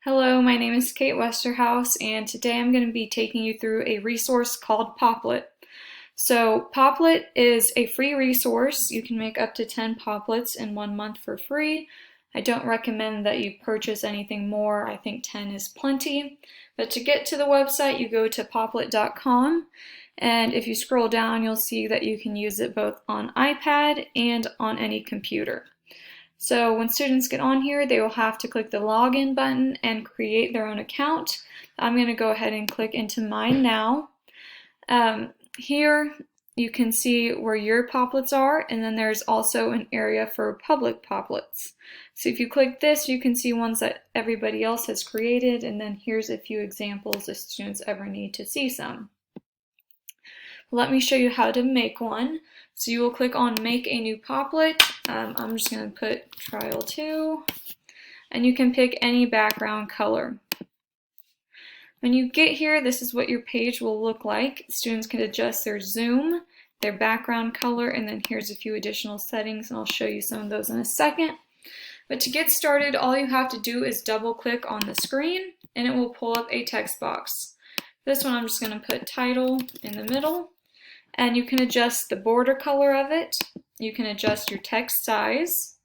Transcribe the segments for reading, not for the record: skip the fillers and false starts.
Hello, my name is Kate Westerhouse, and today I'm going to be taking you through a resource called Popplet. So Popplet is a free resource. You can make up to 10 Popplets in 1 month for free. I don't recommend that you purchase anything more. I think 10 is plenty. But to get to the website, you go to popplet.com, and if you scroll down, you'll see that you can use it both on iPad and on any computer. So when students get on here, they will have to click the login button and create their own account. I'm going to go ahead and click into mine now. Here you can see where your Popplets are, and then there's also an area for public Popplets. So if you click this, you can see ones that everybody else has created, and then here's a few examples if students ever need to see some. Let me show you how to make one. So you will click on Make a New Popplet. I'm just going to put Trial 2, and you can pick any background color. When you get here, this is what your page will look like. Students can adjust their zoom, their background color, and then here's a few additional settings, and I'll show you some of those in a second. But to get started, all you have to do is double click on the screen, and it will pull up a text box. This one I'm just going to put Title in the middle. And you can adjust the border color of it. You can adjust your text size.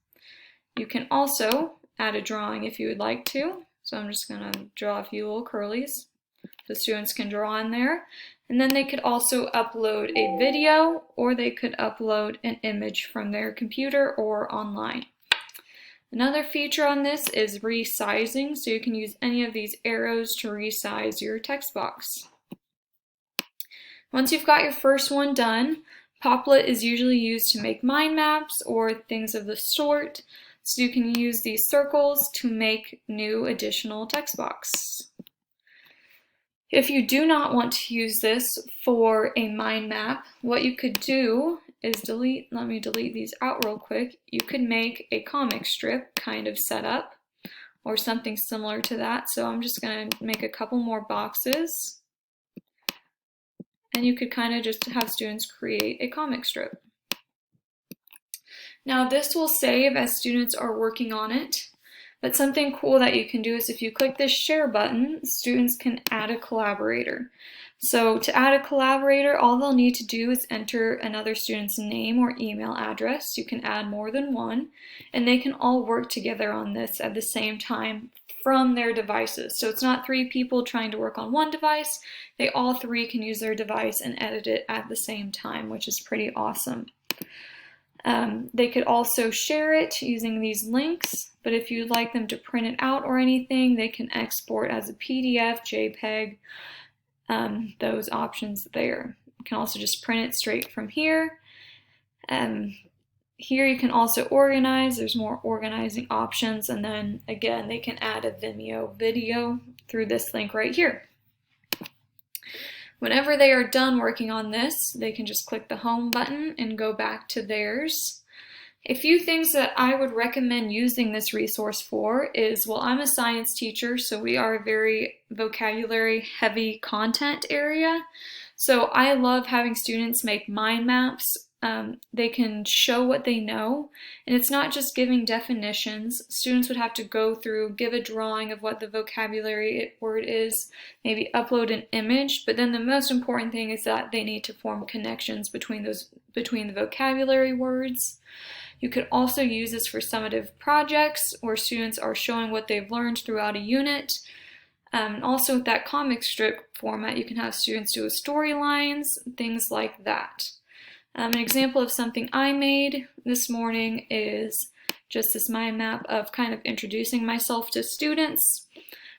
You can also add a drawing if you would like to. So I'm just going to draw a few little curlies so students can draw in there. And then they could also upload a video, or they could upload an image from their computer or online. Another feature on this is resizing, so you can use any of these arrows to resize your text box. Once you've got your first one done, Popplet is usually used to make mind maps or things of the sort, so you can use these circles to make new additional text box. If you do not want to use this for a mind map, what you could do is let me delete these out real quick. You could make a comic strip kind of setup or something similar to that. So I'm just going to make a couple more boxes. And you could kind of just have students create a comic strip. Now this will save as students are working on it, but something cool that you can do is if you click this share button, students can add a collaborator. So to add a collaborator, all they'll need to do is enter another student's name or email address. You can add more than one, and they can all work together on this at the same time from their devices. So it's not 3 people trying to work on one device. They all 3 can use their device and edit it at the same time, which is pretty awesome. They could also share it using these links, but if you'd like them to print it out or anything, they can export as a PDF, JPEG, those options there. You can also just print it straight from here. Here you can also organize. There's more organizing options, and then again they can add a Vimeo video through this link right here. Whenever they are done working on this, they can just click the home button and go back to theirs. A few things that I would recommend using this resource for is, well, I'm a science teacher, so we are a very vocabulary heavy content area. So I love having students make mind maps. They can show what they know, and it's not just giving definitions. Students would have to go through, give a drawing of what the vocabulary word is, maybe upload an image, but then the most important thing is that they need to form connections between the vocabulary words. You could also use this for summative projects where students are showing what they've learned throughout a unit. Also with that comic strip format, you can have students do storylines, things like that. An example of something I made this morning is just this mind map of kind of introducing myself to students.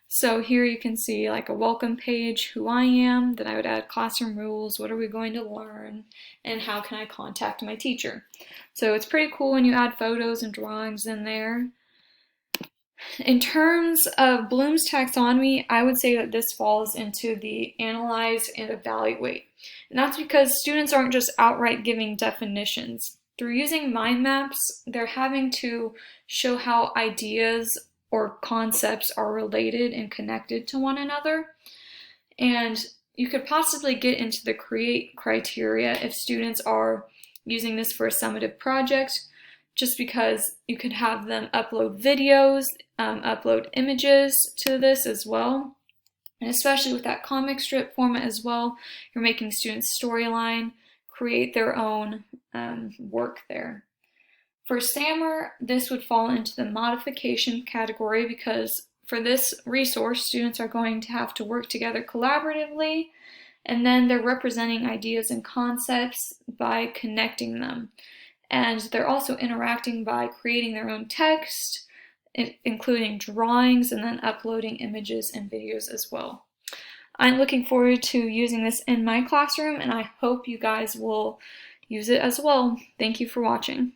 So here you can see like a welcome page, who I am, then I would add classroom rules, what are we going to learn, and how can I contact my teacher. So it's pretty cool when you add photos and drawings in there. In terms of Bloom's taxonomy, I would say that this falls into the analyze and evaluate. And that's because students aren't just outright giving definitions. Through using mind maps, they're having to show how ideas or concepts are related and connected to one another. And you could possibly get into the create criteria if students are using this for a summative project. just because you could have them upload videos, upload images to this as well. And especially with that comic strip format as well, you're making students storyline, create their own work there. For SAMR, this would fall into the modification category because for this resource, students are going to have to work together collaboratively, and then they're representing ideas and concepts by connecting them. And they're also interacting by creating their own text, including drawings, and then uploading images and videos as well. I'm looking forward to using this in my classroom, and I hope you guys will use it as well. Thank you for watching.